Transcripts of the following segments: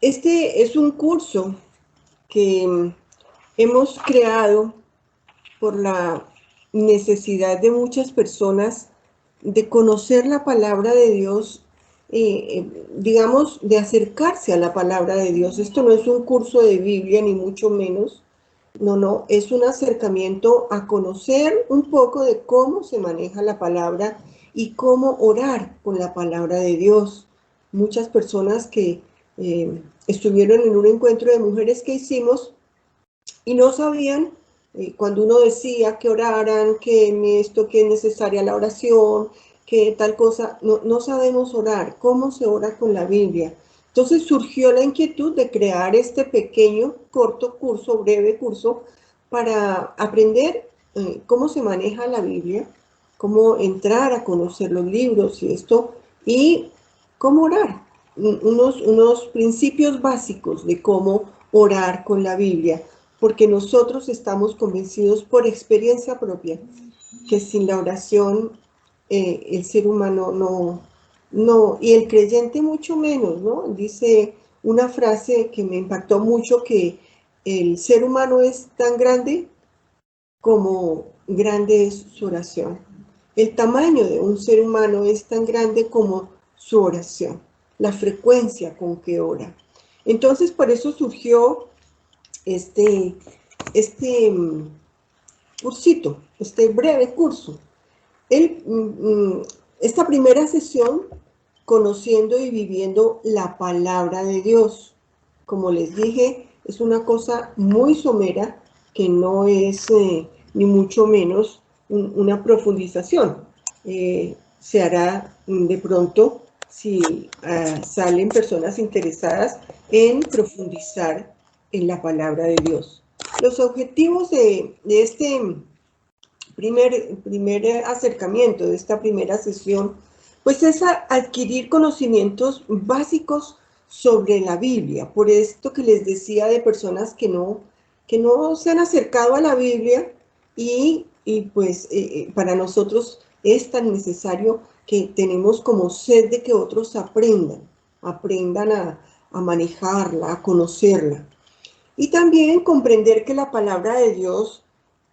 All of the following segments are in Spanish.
Este es un curso que hemos creado por la necesidad de muchas personas de conocer la palabra de Dios, digamos, de acercarse a la palabra de Dios. Esto no es un curso de Biblia, ni mucho menos. No, es un acercamiento a conocer un poco de cómo se maneja la palabra y cómo orar con la palabra de Dios. Muchas personas que estuvieron en un encuentro de mujeres que hicimos y no sabían, cuando uno decía que oraran, que esto, que es necesaria la oración, que tal cosa, no sabemos orar. ¿Cómo se ora con la Biblia? Entonces surgió la inquietud de crear este pequeño, corto curso, breve curso, para aprender cómo se maneja la Biblia, cómo entrar a conocer los libros y esto, y cómo orar. Unos principios básicos de cómo orar con la Biblia, porque nosotros estamos convencidos por experiencia propia que sin la oración el ser humano no, y el creyente mucho menos, ¿no? Dice una frase que me impactó mucho, que el ser humano es tan grande como grande es su oración. El tamaño de un ser humano es tan grande como su oración, la frecuencia con que ora. Entonces, por eso surgió este cursito, este breve curso. Esta primera sesión, conociendo y viviendo la palabra de Dios. Como les dije, es una cosa muy somera, que no es ni mucho menos una profundización. Se hará de pronto si salen personas interesadas en profundizar en la palabra de Dios. Los objetivos de este primer acercamiento, de esta primera sesión, pues es adquirir conocimientos básicos sobre la Biblia. Por esto que les decía de personas que no se han acercado a la Biblia, y pues para nosotros es tan necesario, que tenemos como sed de que otros aprendan a manejarla, a conocerla. Y también comprender que la palabra de Dios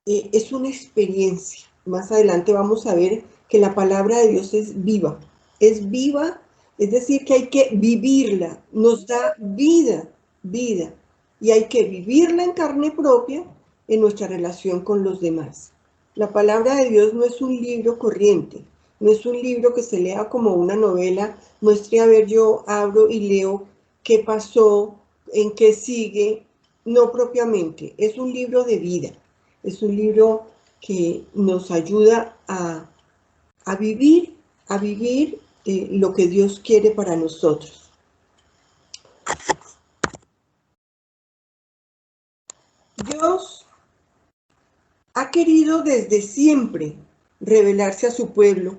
es una experiencia. Más adelante vamos a ver que la palabra de Dios es viva, es decir, que hay que vivirla, nos da vida, y hay que vivirla en carne propia en nuestra relación con los demás. La palabra de Dios no es un libro corriente, no es un libro que se lea como una novela, muestre a ver, yo abro y leo qué pasó, en qué sigue. No propiamente, es un libro de vida. Es un libro que nos ayuda a vivir lo que Dios quiere para nosotros. Dios ha querido desde siempre revelarse a su pueblo,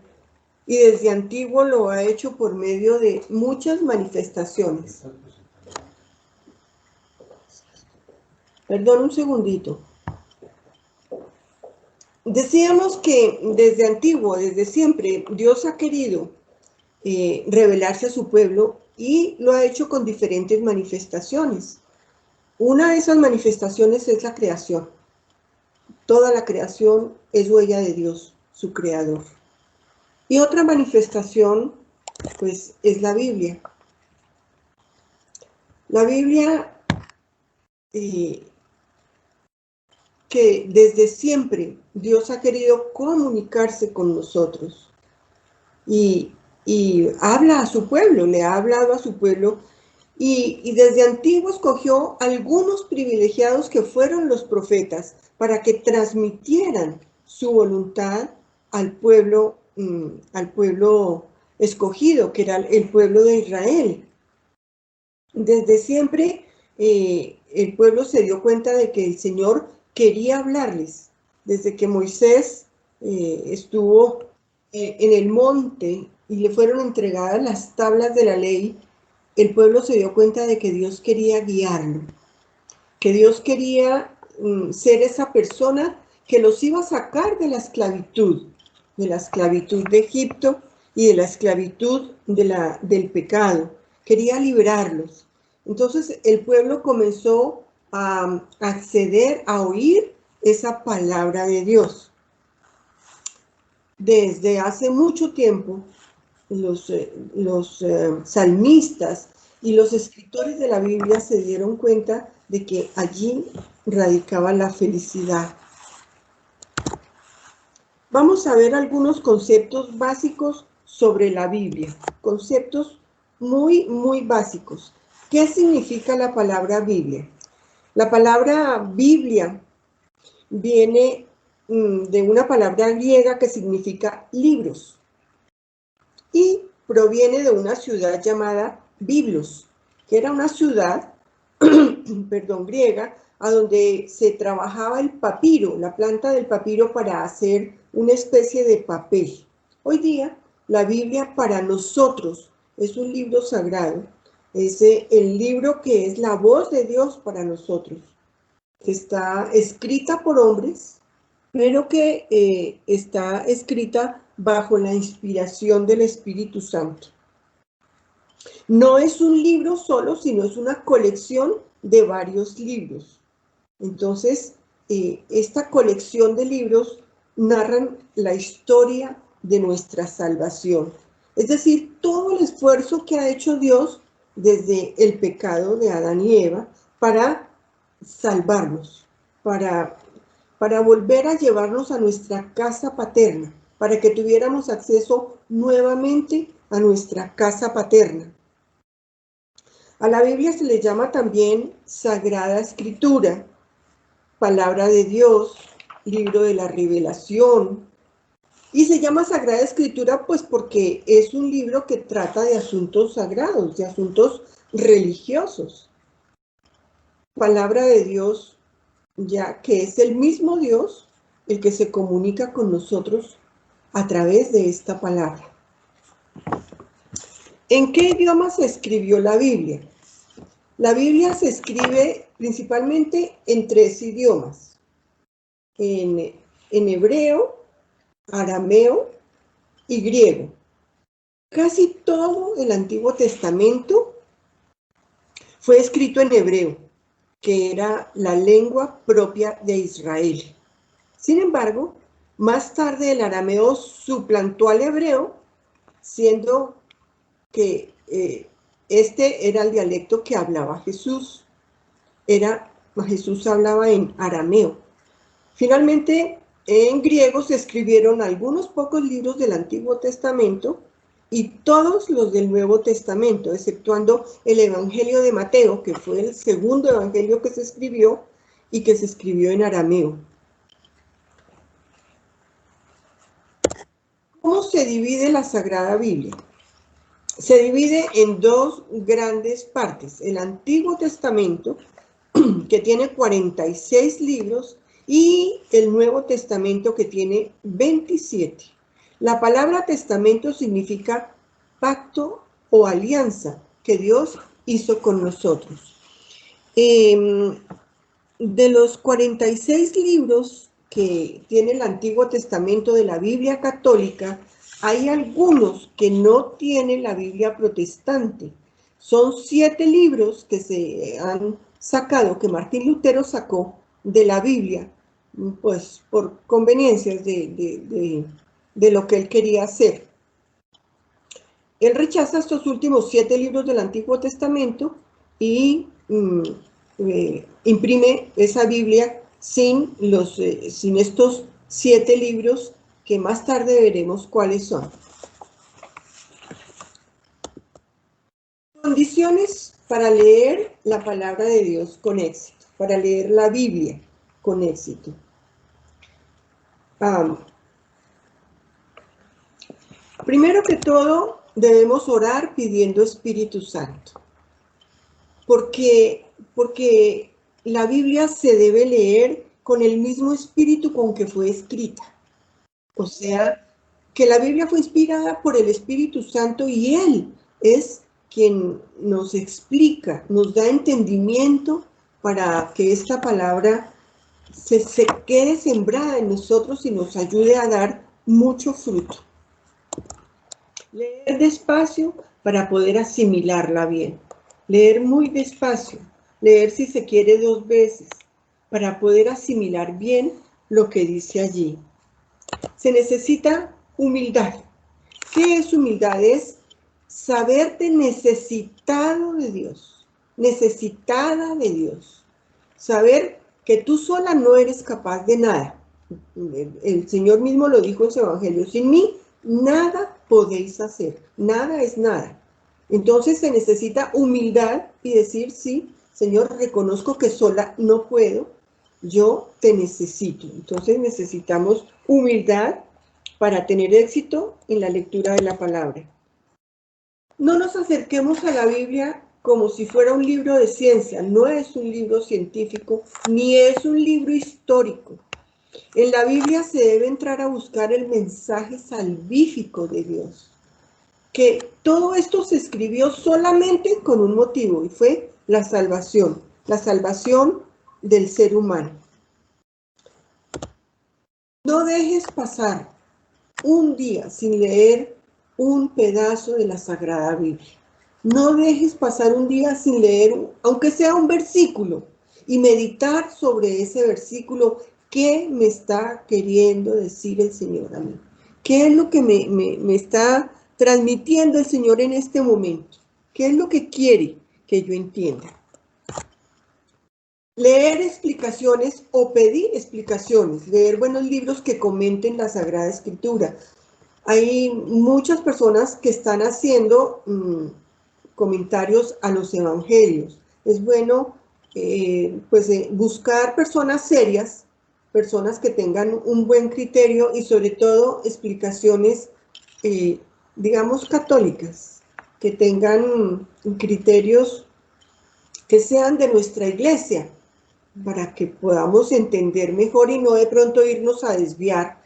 y desde antiguo lo ha hecho por medio de muchas manifestaciones. Perdón un segundito. Decíamos que desde antiguo, desde siempre, Dios ha querido revelarse a su pueblo, y lo ha hecho con diferentes manifestaciones. Una de esas manifestaciones es la creación. Toda la creación es huella de Dios, su creador. Y otra manifestación, pues, es la Biblia. La Biblia que desde siempre Dios ha querido comunicarse con nosotros. Y habla a su pueblo, le ha hablado a su pueblo, y desde antiguo escogió algunos privilegiados que fueron los profetas, para que transmitieran su voluntad al pueblo escogido, que era el pueblo de Israel. Desde siempre el pueblo se dio cuenta de que el Señor quería hablarles. Desde que Moisés estuvo en el monte y le fueron entregadas las tablas de la ley, el pueblo se dio cuenta de que Dios quería guiarlo, que Dios quería ser esa persona que los iba a sacar de la esclavitud de Egipto y de la esclavitud del pecado. Quería librarlos. Entonces el pueblo comenzó a acceder, a oír esa palabra de Dios. Desde hace mucho tiempo, los salmistas y los escritores de la Biblia se dieron cuenta de que allí radicaba la felicidad. Vamos a ver algunos conceptos básicos sobre la Biblia, conceptos muy básicos. ¿Qué significa la palabra Biblia? La palabra Biblia viene de una palabra griega que significa libros y proviene de una ciudad llamada Biblos, que era una ciudad, griega, a donde se trabajaba el papiro, la planta del papiro para hacer una especie de papel. Hoy día, la Biblia para nosotros es un libro sagrado, es el libro que es la voz de Dios para nosotros, que está escrita por hombres, pero que está escrita bajo la inspiración del Espíritu Santo. No es un libro solo, sino es una colección de varios libros. Entonces, esta colección de libros narran la historia de nuestra salvación. Es decir, todo el esfuerzo que ha hecho Dios desde el pecado de Adán y Eva para salvarnos, para volver a llevarnos a nuestra casa paterna, para que tuviéramos acceso nuevamente a nuestra casa paterna. A la Biblia se le llama también Sagrada Escritura, Palabra de Dios, Libro de la Revelación. Y se llama Sagrada Escritura pues porque es un libro que trata de asuntos sagrados, de asuntos religiosos. Palabra de Dios, ya que es el mismo Dios el que se comunica con nosotros a través de esta palabra. ¿En qué idioma se escribió la Biblia? La Biblia se escribe principalmente en 3 idiomas, en hebreo, arameo y griego. Casi todo el Antiguo Testamento fue escrito en hebreo, que era la lengua propia de Israel. Sin embargo, más tarde el arameo suplantó al hebreo, siendo que este era el dialecto que hablaba Jesús. Jesús hablaba en arameo. Finalmente, en griego se escribieron algunos pocos libros del Antiguo Testamento y todos los del Nuevo Testamento, exceptuando el Evangelio de Mateo, que fue el segundo evangelio que se escribió y que se escribió en arameo. ¿Cómo se divide la Sagrada Biblia? Se divide en 2 grandes partes. El Antiguo Testamento, que tiene 46 libros, y el Nuevo Testamento, que tiene 27. La palabra testamento significa pacto o alianza que Dios hizo con nosotros. De los 46 libros que tiene el Antiguo Testamento de la Biblia católica, hay algunos que no tienen la Biblia protestante. Son 7 libros que se han sacado, que Martín Lutero sacó de la Biblia, pues por conveniencias de lo que él quería hacer. Él rechaza estos últimos 7 libros del Antiguo Testamento y imprime esa Biblia sin estos 7 libros que más tarde veremos cuáles son. Condiciones para leer la palabra de Dios con éxito, para leer la Biblia con éxito. Primero que todo, debemos orar pidiendo Espíritu Santo, porque la Biblia se debe leer con el mismo espíritu con que fue escrita. O sea, que la Biblia fue inspirada por el Espíritu Santo y Él es quien nos explica, nos da entendimiento para que esta palabra se quede sembrada en nosotros y nos ayude a dar mucho fruto. Leer despacio para poder asimilarla bien. leer muy despacio, leer si se quiere 2 veces, para poder asimilar bien lo que dice allí. Se necesita humildad. ¿Qué es humildad? Es saberte necesitado de Dios, necesitada de Dios. Saber que tú sola no eres capaz de nada. El Señor mismo lo dijo en su Evangelio, sin mí nada podéis hacer, nada es nada. Entonces se necesita humildad y decir, sí, Señor, reconozco que sola no puedo, yo te necesito. Entonces necesitamos humildad para tener éxito en la lectura de la palabra. No nos acerquemos a la Biblia como si fuera un libro de ciencia, no es un libro científico, ni es un libro histórico. En la Biblia se debe entrar a buscar el mensaje salvífico de Dios, que todo esto se escribió solamente con un motivo, y fue la salvación del ser humano. No dejes pasar un día sin leer un pedazo de la Sagrada Biblia. No dejes pasar un día sin leer, aunque sea un versículo, y meditar sobre ese versículo. ¿Qué me está queriendo decir el Señor a mí? ¿Qué es lo que me está transmitiendo el Señor en este momento? ¿Qué es lo que quiere que yo entienda? Leer explicaciones o pedir explicaciones, leer buenos libros que comenten la Sagrada Escritura. Hay muchas personas que están haciendo comentarios a los evangelios. Es bueno buscar personas serias, personas que tengan un buen criterio y sobre todo explicaciones, digamos, católicas, que tengan criterios que sean de nuestra iglesia, para que podamos entender mejor y no de pronto irnos a desviar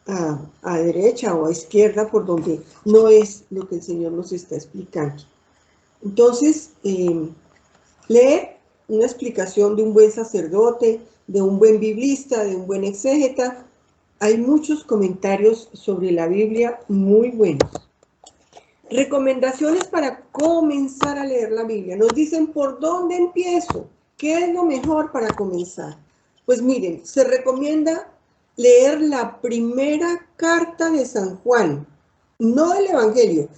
a derecha o a izquierda por donde no es lo que el Señor nos está explicando. Entonces, leer una explicación de un buen sacerdote, de un buen biblista, de un buen exégeta. Hay muchos comentarios sobre la Biblia muy buenos. Recomendaciones para comenzar a leer la Biblia. Nos dicen, ¿por dónde empiezo? ¿Qué es lo mejor para comenzar? Pues miren, se recomienda leer la primera carta de San Juan, no el Evangelio.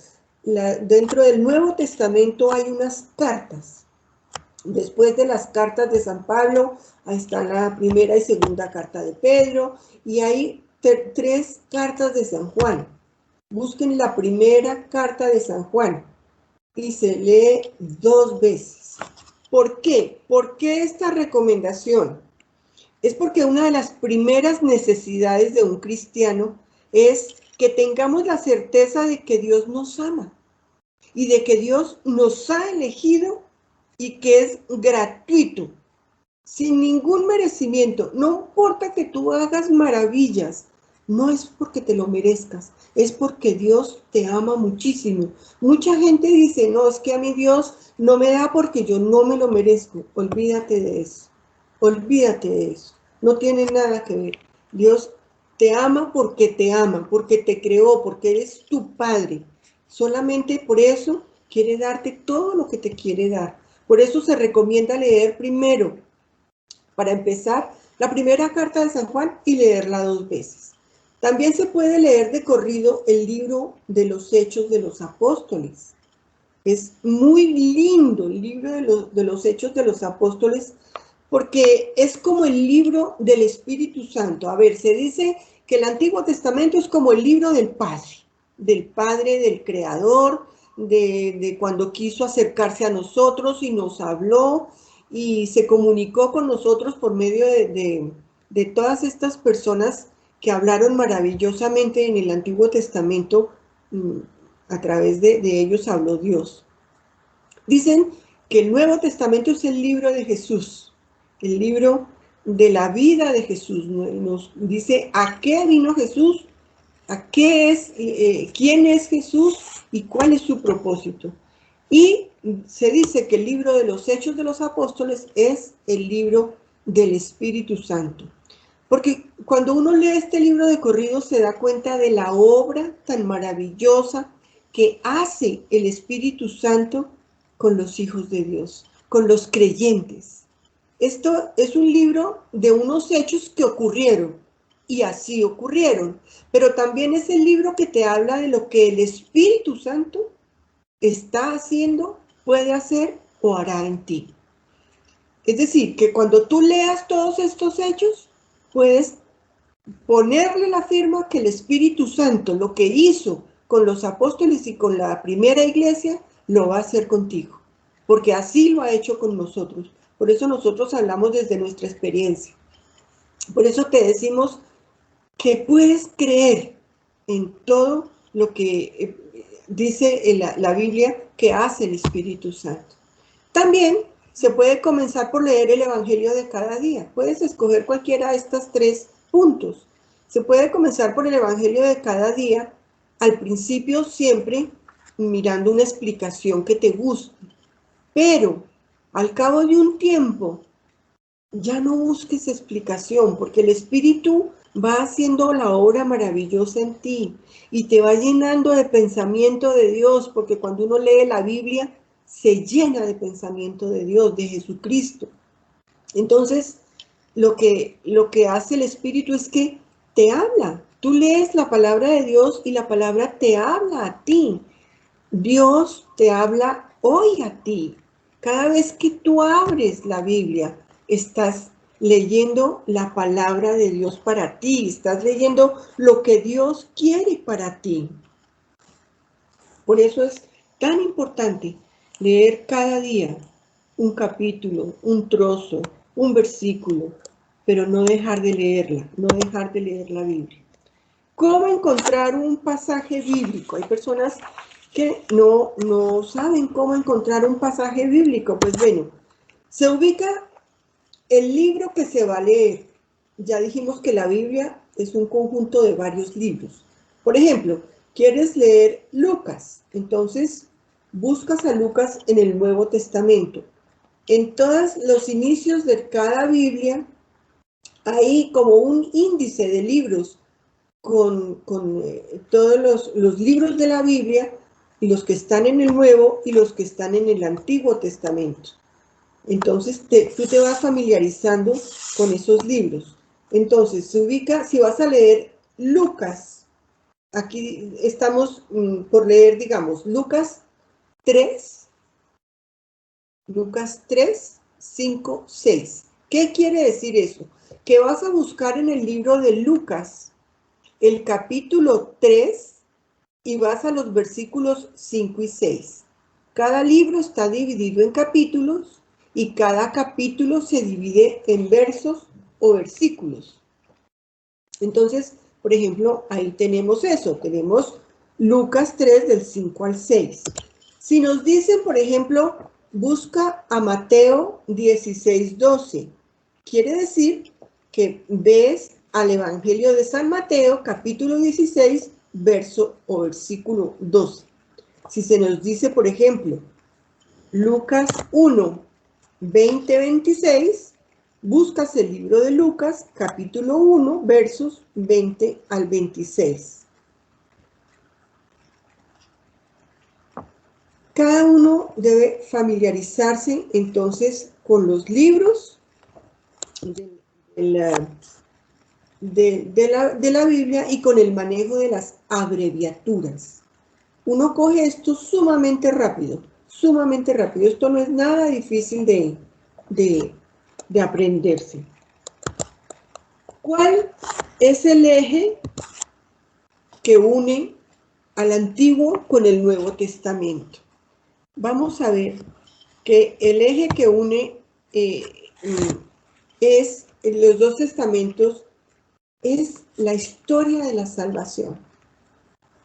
Dentro del Nuevo Testamento hay unas cartas. Después de las cartas de San Pablo, ahí está la primera y segunda carta de Pedro, y hay 3 cartas de San Juan. Busquen la primera carta de San Juan y se lee 2 veces. ¿Por qué? ¿Por qué esta recomendación? Es porque una de las primeras necesidades de un cristiano es que tengamos la certeza de que Dios nos ama y de que Dios nos ha elegido y que es gratuito, sin ningún merecimiento. No importa que tú hagas maravillas, no es porque te lo merezcas, es porque Dios te ama muchísimo. Mucha gente dice, no, es que a mí Dios no me da porque yo no me lo merezco. Olvídate de eso, olvídate de eso. No tiene nada que ver. Dios te ama, porque te creó, porque eres tu Padre. Solamente por eso quiere darte todo lo que te quiere dar. Por eso se recomienda leer primero, para empezar, la primera carta de San Juan y leerla 2 veces. También se puede leer de corrido el libro de los Hechos de los Apóstoles. Es muy lindo el libro de los Hechos de los Apóstoles, porque es como el libro del Espíritu Santo. A ver, se dice que el Antiguo Testamento es como el libro del Padre, del Creador, de cuando quiso acercarse a nosotros y nos habló y se comunicó con nosotros por medio de todas estas personas que hablaron maravillosamente en el Antiguo Testamento. A través de ellos habló Dios. Dicen que el Nuevo Testamento es el libro de Jesús, el libro de la vida de Jesús. Nos dice a qué vino Jesús, a qué es, quién es Jesús y cuál es su propósito. Y se dice que el libro de los Hechos de los Apóstoles es el libro del Espíritu Santo. Porque cuando uno lee este libro de corrido se da cuenta de la obra tan maravillosa que hace el Espíritu Santo con los hijos de Dios, con los creyentes. Esto es un libro de unos hechos que ocurrieron, y así ocurrieron, pero también es el libro que te habla de lo que el Espíritu Santo está haciendo, puede hacer o hará en ti. Es decir, que cuando tú leas todos estos hechos, puedes ponerle la firma que el Espíritu Santo, lo que hizo con los apóstoles y con la primera iglesia, lo va a hacer contigo, porque así lo ha hecho con nosotros. Por eso nosotros hablamos desde nuestra experiencia. Por eso te decimos que puedes creer en todo lo que dice la Biblia que hace el Espíritu Santo. También se puede comenzar por leer el Evangelio de cada día. Puedes escoger cualquiera de estos 3 puntos. Se puede comenzar por el Evangelio de cada día, al principio siempre mirando una explicación que te guste. Pero al cabo de un tiempo, ya no busques explicación, porque el Espíritu va haciendo la obra maravillosa en ti y te va llenando de pensamiento de Dios, porque cuando uno lee la Biblia, se llena de pensamiento de Dios, de Jesucristo. Entonces, lo que hace el Espíritu es que te habla. Tú lees la palabra de Dios y la palabra te habla a ti. Dios te habla hoy a ti. Cada vez que tú abres la Biblia, estás leyendo la palabra de Dios para ti. Estás leyendo lo que Dios quiere para ti. Por eso es tan importante leer cada día un capítulo, un trozo, un versículo, pero no dejar de leerla, no dejar de leer la Biblia. ¿Cómo encontrar un pasaje bíblico? Hay personas que no saben cómo encontrar un pasaje bíblico. Pues bueno, se ubica el libro que se va a leer. Ya dijimos que la Biblia es un conjunto de varios libros. Por ejemplo, ¿quieres leer Lucas? Entonces, buscas a Lucas en el Nuevo Testamento. En todos los inicios de cada Biblia hay como un índice de libros con todos los libros de la Biblia, y los que están en el Nuevo y los que están en el Antiguo Testamento. Entonces, tú te vas familiarizando con esos libros. Entonces, se ubica, si vas a leer Lucas, aquí estamos por leer, digamos, Lucas 3, 5, 6. ¿Qué quiere decir eso? Que vas a buscar en el libro de Lucas el capítulo 3 y vas a los versículos 5 y 6. Cada libro está dividido en capítulos y cada capítulo se divide en versos o versículos. Entonces, por ejemplo, ahí tenemos eso, tenemos Lucas 3 del 5 al 6. Si nos dicen, por ejemplo, busca a Mateo 16, 12, quiere decir que ves al Evangelio de San Mateo, capítulo 16, verso o versículo 12. Si se nos dice, por ejemplo, Lucas 1, 20, 26, buscas el libro de Lucas, capítulo 1, versos 20 al 26. Cada uno debe familiarizarse entonces con los libros de la Biblia y con el manejo de las abreviaturas. Uno coge esto sumamente rápido, sumamente rápido. Esto no es nada difícil de aprenderse. ¿Cuál es el eje que une al Antiguo con el Nuevo Testamento? Vamos a ver que el eje que une es en los dos testamentos es la historia de la salvación.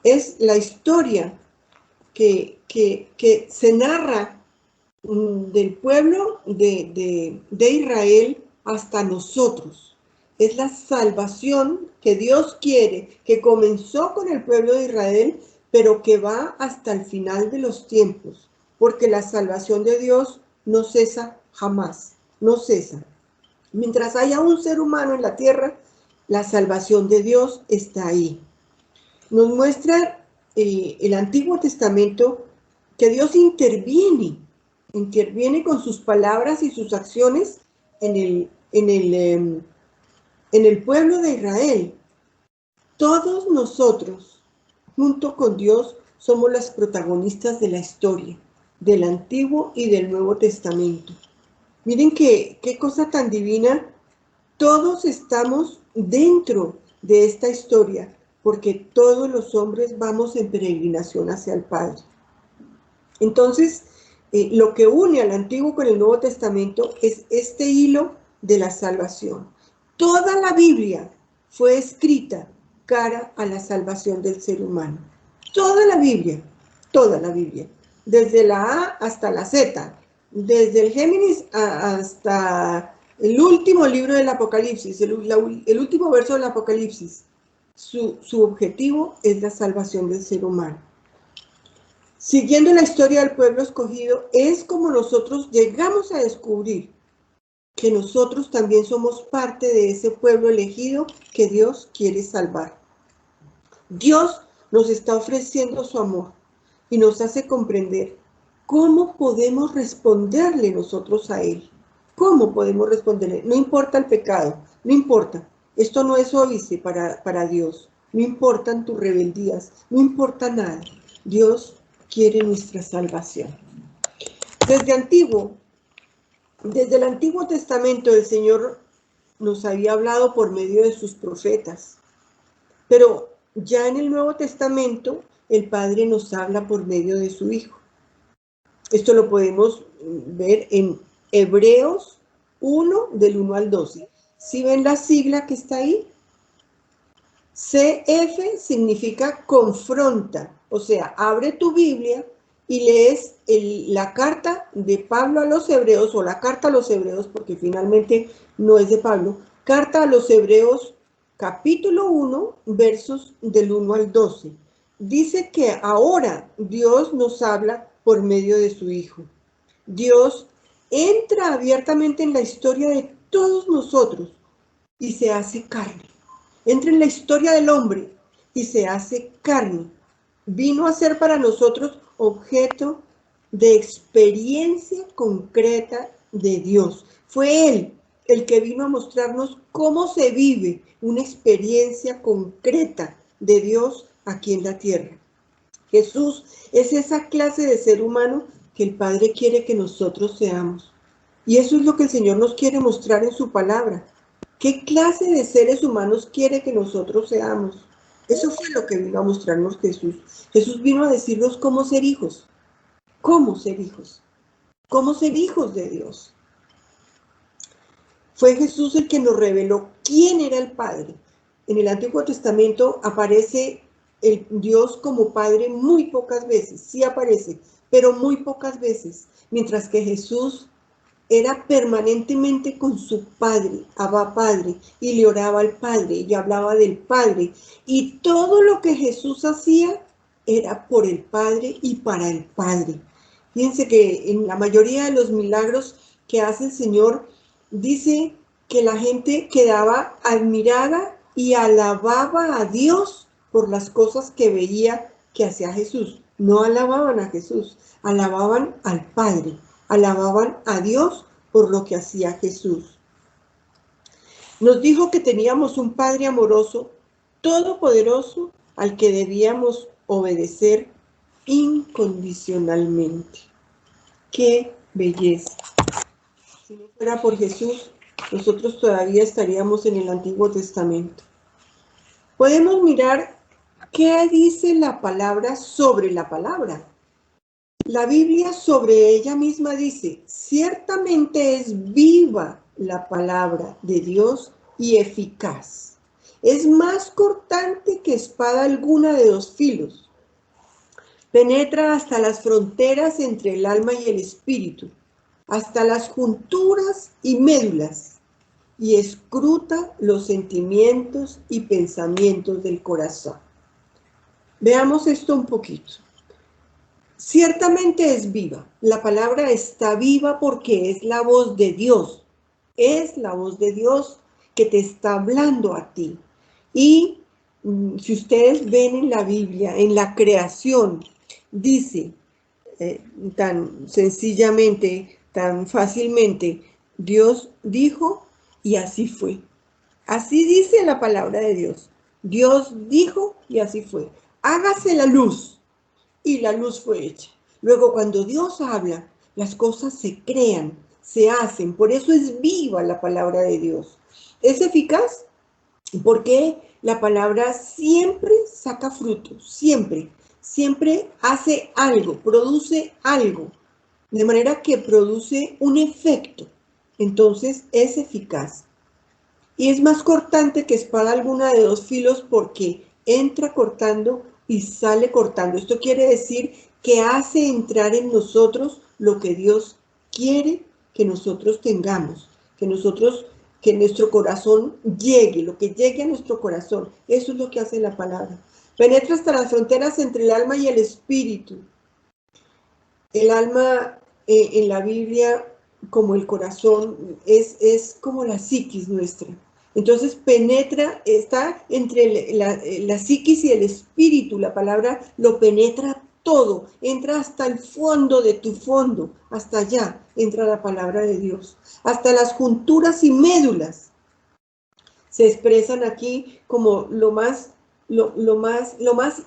Es la historia que se narra del pueblo de Israel hasta nosotros. Es la salvación que Dios quiere, que comenzó con el pueblo de Israel, pero que va hasta el final de los tiempos, porque la salvación de Dios no cesa jamás, no cesa. Mientras haya un ser humano en la tierra, la salvación de Dios está ahí. Nos muestra el Antiguo Testamento que Dios interviene interviene con sus palabras y sus acciones en el pueblo de Israel. Todos nosotros, junto con Dios, somos las protagonistas de la historia, del Antiguo y del Nuevo Testamento. Miren qué cosa tan divina. Todos estamos dentro de esta historia, porque todos los hombres vamos en peregrinación hacia el Padre. Entonces, lo que une al Antiguo con el Nuevo Testamento es este hilo de la salvación. Toda la Biblia fue escrita cara a la salvación del ser humano. Toda la Biblia, desde la A hasta la Z, desde el Géminis hasta el último libro del Apocalipsis, el último verso del Apocalipsis. Su objetivo es la salvación del ser humano. Siguiendo la historia del pueblo escogido, es como nosotros llegamos a descubrir que nosotros también somos parte de ese pueblo elegido que Dios quiere salvar. Dios nos está ofreciendo su amor y nos hace comprender cómo podemos responderle nosotros a Él. ¿Cómo podemos responderle? No importa el pecado, no importa. Esto no es óbice para Dios. No importan tus rebeldías, no importa nada. Dios quiere nuestra salvación. Desde el Antiguo Testamento el Señor nos había hablado por medio de sus profetas, pero ya en el Nuevo Testamento el Padre nos habla por medio de su Hijo. Esto lo podemos ver en Hebreos 1, del 1 al 12. ¿Sí ven la sigla que está ahí? CF significa confronta, o sea, abre tu Biblia y lees la carta de Pablo a los Hebreos, o la carta a los Hebreos, porque finalmente no es de Pablo, carta a los Hebreos, capítulo 1, versos del 1 al 12. Dice que ahora Dios nos habla por medio de su Hijo. Dios entra abiertamente en la historia de todos nosotros y se hace carne. Entra en la historia del hombre y se hace carne. Vino a ser para nosotros objeto de experiencia concreta de Dios. Fue Él el que vino a mostrarnos cómo se vive una experiencia concreta de Dios aquí en la tierra. Jesús es esa clase de ser humano que el Padre quiere que nosotros seamos. Y eso es lo que el Señor nos quiere mostrar en su palabra. ¿Qué clase de seres humanos quiere que nosotros seamos? Eso fue lo que vino a mostrarnos Jesús. Jesús vino a decirnos cómo ser hijos. ¿Cómo ser hijos? ¿Cómo ser hijos de Dios? Fue Jesús el que nos reveló quién era el Padre. En el Antiguo Testamento aparece el Dios como Padre muy pocas veces. Sí aparece, pero muy pocas veces. Mientras que Jesús era permanentemente con su Padre, Abba Padre, y le oraba al Padre, y hablaba del Padre. Y todo lo que Jesús hacía era por el Padre y para el Padre. Fíjense que en la mayoría de los milagros que hace el Señor, dice que la gente quedaba admirada y alababa a Dios por las cosas que veía que hacía Jesús. No alababan a Jesús, alababan al Padre. Alababan a Dios por lo que hacía Jesús. Nos dijo que teníamos un Padre amoroso, todopoderoso, al que debíamos obedecer incondicionalmente. ¡Qué belleza! Si no fuera por Jesús, nosotros todavía estaríamos en el Antiguo Testamento. Podemos mirar qué dice la palabra sobre la palabra. La Biblia sobre ella misma dice, ciertamente es viva la palabra de Dios y eficaz. Es más cortante que espada alguna de 2 filos. Penetra hasta las fronteras entre el alma y el espíritu, hasta las junturas y médulas, y escruta los sentimientos y pensamientos del corazón. Veamos esto un poquito. Ciertamente es viva. La palabra está viva porque es la voz de Dios. Es la voz de Dios que te está hablando a ti. Y si ustedes ven en la Biblia, en la creación, dice, tan sencillamente, tan fácilmente. Dios dijo y así fue. Así dice la palabra de Dios. Dios dijo y así fue. Hágase la luz y la luz fue hecha. Luego, cuando Dios habla, las cosas se crean, se hacen. Por eso es viva la palabra de Dios. ¿Es eficaz? Porque la palabra siempre saca frutos, siempre hace algo, produce algo, de manera que produce un efecto. Entonces es eficaz. Y es más cortante que espada alguna de dos filos porque entra cortando y sale cortando. Esto quiere decir que hace entrar en nosotros lo que Dios quiere que nosotros tengamos, que nuestro corazón llegue, lo que llegue a nuestro corazón. Eso es lo que hace la palabra. Penetra hasta las fronteras entre el alma y el espíritu. El alma en la Biblia, como el corazón, es como la psiquis nuestra. Entonces penetra, está entre la psiquis y el espíritu. La palabra lo penetra todo, entra hasta el fondo de tu fondo, hasta allá entra la palabra de Dios, hasta las junturas y médulas. Se expresan aquí como lo más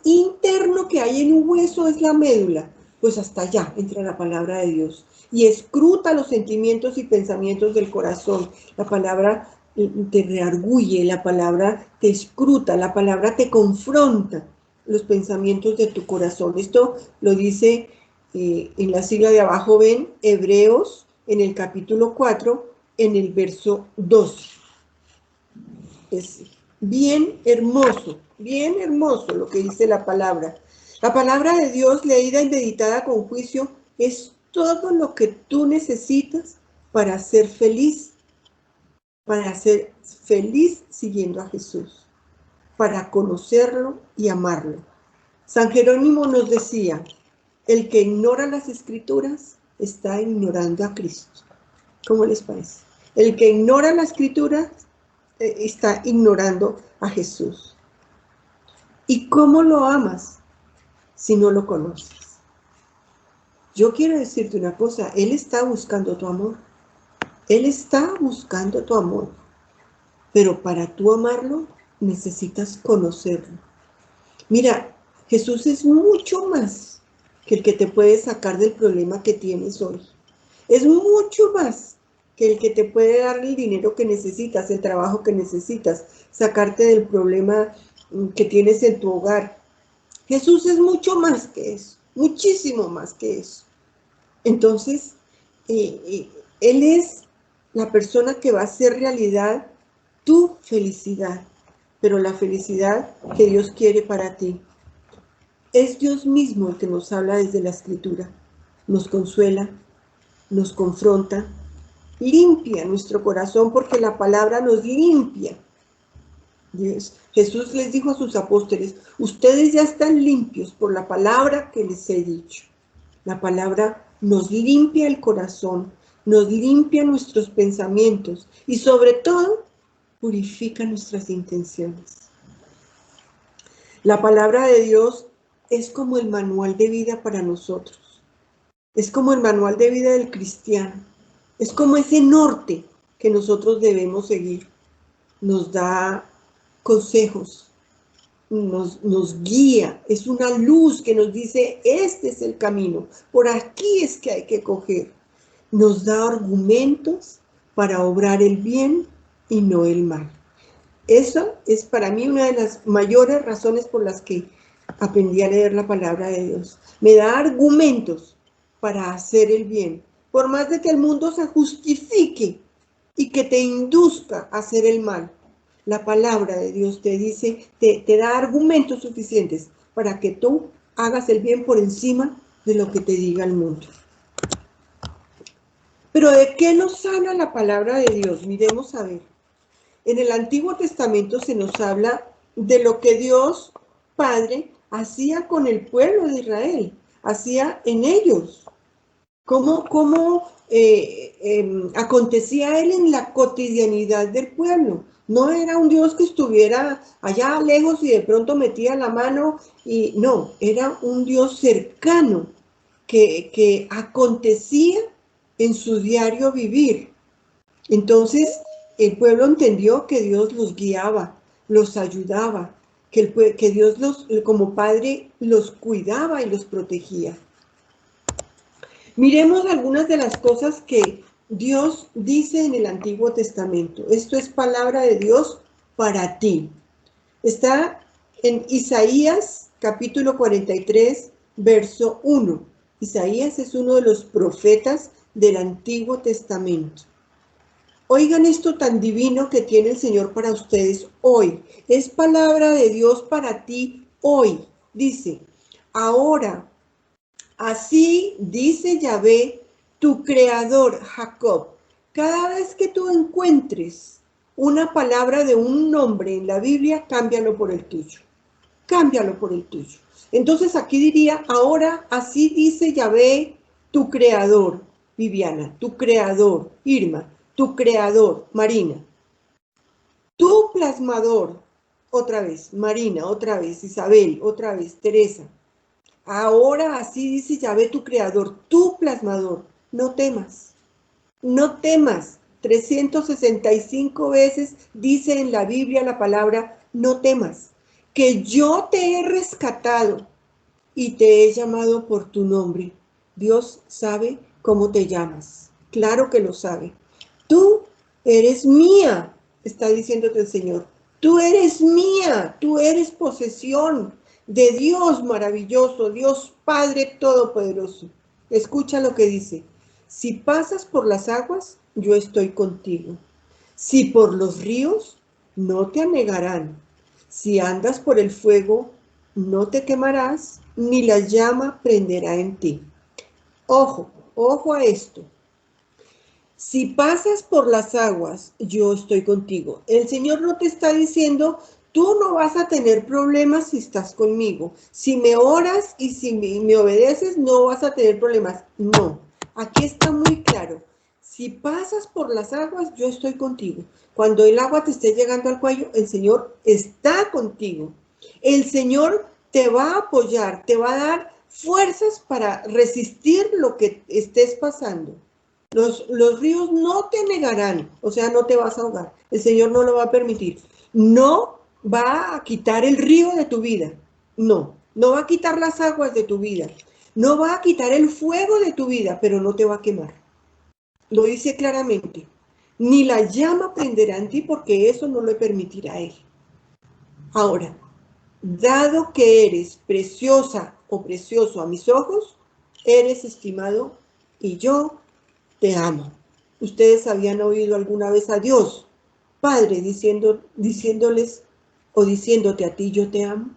interno que hay en un hueso es la médula. Pues hasta allá entra la palabra de Dios y escruta los sentimientos y pensamientos del corazón. La palabra te reargulle, la palabra te escruta, la palabra te confronta los pensamientos de tu corazón. Esto lo dice en la sigla de abajo, ven, Hebreos, en el capítulo 4, en el verso 12. Es bien hermoso lo que dice la palabra. La palabra de Dios, leída y meditada con juicio, es todo lo que tú necesitas para ser feliz siguiendo a Jesús, para conocerlo y amarlo. San Jerónimo nos decía, el que ignora las Escrituras está ignorando a Cristo. ¿Cómo les parece? El que ignora las Escrituras está ignorando a Jesús. ¿Y cómo lo amas si no lo conoces? Yo quiero decirte una cosa, Él está buscando tu amor. Él está buscando tu amor. Pero para tú amarlo, necesitas conocerlo. Mira, Jesús es mucho más que el que te puede sacar del problema que tienes hoy. Es mucho más que el que te puede dar el dinero que necesitas, el trabajo que necesitas, sacarte del problema que tienes en tu hogar. Jesús es mucho más que eso, muchísimo más que eso. Entonces, Él es la persona que va a hacer realidad tu felicidad, pero la felicidad que Dios quiere para ti. Es Dios mismo el que nos habla desde la Escritura, nos consuela, nos confronta, limpia nuestro corazón porque la palabra nos limpia. Jesús les dijo a sus apóstoles, ustedes ya están limpios por la palabra que les he dicho. La palabra nos limpia el corazón, nos limpia nuestros pensamientos y sobre todo purifica nuestras intenciones. La palabra de Dios es como el manual de vida para nosotros. Es como el manual de vida del cristiano. Es como ese norte que nosotros debemos seguir. Nos da consejos, nos guía, es una luz que nos dice, este es el camino, por aquí es que hay que coger. Nos da argumentos para obrar el bien y no el mal. Eso es para mí una de las mayores razones por las que aprendí a leer la palabra de Dios. Me da argumentos para hacer el bien, por más de que el mundo se justifique y que te induzca a hacer el mal. La palabra de Dios te dice, te da argumentos suficientes para que tú hagas el bien por encima de lo que te diga el mundo. Pero ¿de qué nos habla la palabra de Dios? Miremos a ver. En el Antiguo Testamento se nos habla de lo que Dios Padre hacía con el pueblo de Israel, hacía en ellos. ¿Cómo acontecía Él en la cotidianidad del pueblo? No era un Dios que estuviera allá lejos y de pronto metía la mano y no, era un Dios cercano que acontecía en su diario vivir. Entonces, el pueblo entendió que Dios los guiaba, los ayudaba, que Dios como Padre los cuidaba y los protegía. Miremos algunas de las cosas que Dios dice en el Antiguo Testamento. Esto es palabra de Dios para ti. Está en Isaías capítulo 43, verso 1. Isaías es uno de los profetas del Antiguo Testamento. Oigan esto tan divino que tiene el Señor para ustedes hoy. Es palabra de Dios para ti hoy. Dice, ahora, así dice Yahvé, tu creador, Jacob. Cada vez que tú encuentres una palabra de un nombre en la Biblia, cámbialo por el tuyo. Cámbialo por el tuyo. Entonces aquí diría, ahora así dice Yahvé, tu creador, Viviana, tu creador, Irma, tu creador, Marina, tu plasmador, otra vez, Marina, otra vez, Isabel, otra vez, Teresa. Ahora así dice Yahvé, tu creador, tu plasmador, no temas, no temas. 365 veces dice en la Biblia la palabra no temas, que yo te he rescatado y te he llamado por tu nombre. Dios sabe cómo te llamas, claro que lo sabe. Tú eres mía, está diciéndote el Señor. Tú eres mía, tú eres posesión de Dios maravilloso, Dios Padre Todopoderoso. Escucha lo que dice. Si pasas por las aguas, yo estoy contigo. Si por los ríos, no te anegarán. Si andas por el fuego, no te quemarás, ni la llama prenderá en ti. Ojo, ojo a esto. Si pasas por las aguas, yo estoy contigo. El Señor no te está diciendo, tú no vas a tener problemas si estás conmigo. Si me oras y si me obedeces, no vas a tener problemas. No, aquí está muy claro. Si pasas por las aguas, yo estoy contigo. Cuando el agua te esté llegando al cuello, el Señor está contigo. El Señor te va a apoyar, te va a dar fuerzas para resistir lo que estés pasando. Los ríos no te negarán, o sea, no te vas a ahogar. El Señor no lo va a permitir. No va a quitar el río de tu vida. No, no va a quitar las aguas de tu vida. No va a quitar el fuego de tu vida, pero no te va a quemar. Lo dice claramente. Ni la llama prenderá en ti porque eso no lo permitirá Él. Ahora, dado que eres preciosa o precioso a mis ojos, eres estimado y yo te amo. Ustedes habían oído alguna vez a Dios, Padre, diciéndoles o diciéndote a ti, yo te amo.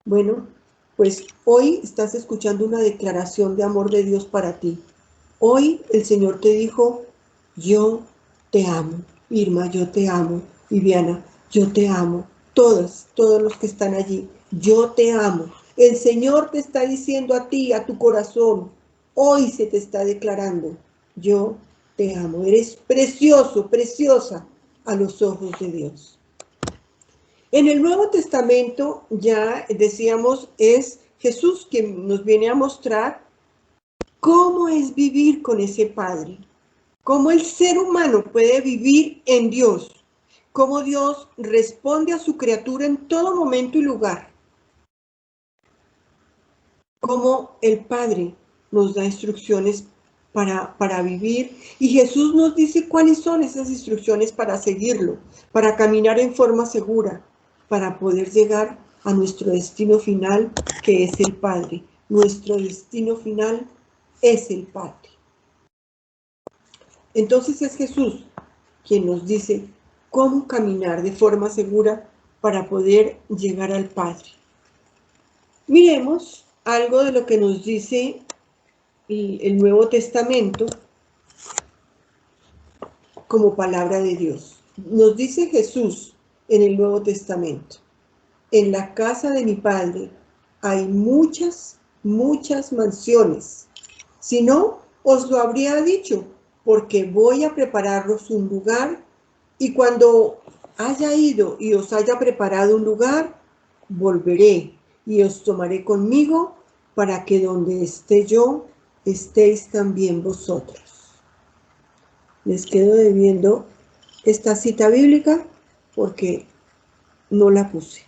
Bueno, pues hoy estás escuchando una declaración de amor de Dios para ti. Hoy el Señor te dijo, yo te amo. Irma, yo te amo. Viviana, yo te amo. Todos los que están allí, yo te amo. El Señor te está diciendo a ti, a tu corazón, hoy se te está declarando, yo te amo. Eres precioso, preciosa a los ojos de Dios. En el Nuevo Testamento, ya decíamos, es Jesús quien nos viene a mostrar cómo es vivir con ese Padre, cómo el ser humano puede vivir en Dios, cómo Dios responde a su criatura en todo momento y lugar, cómo el Padre nos da instrucciones para vivir y Jesús nos dice cuáles son esas instrucciones para seguirlo, para caminar en forma segura, para poder llegar a nuestro destino final, que es el Padre. Nuestro destino final es el Padre. Entonces es Jesús quien nos dice cómo caminar de forma segura para poder llegar al Padre. Miremos algo de lo que nos dice el Nuevo Testamento como palabra de Dios. Nos dice Jesús en el Nuevo Testamento, en la casa de mi Padre hay muchas mansiones. Si no, os lo habría dicho, porque voy a prepararos un lugar, y cuando haya ido y os haya preparado un lugar, volveré y os tomaré conmigo, para que donde esté yo, estéis también vosotros. Les quedo debiendo esta cita bíblica porque no la puse.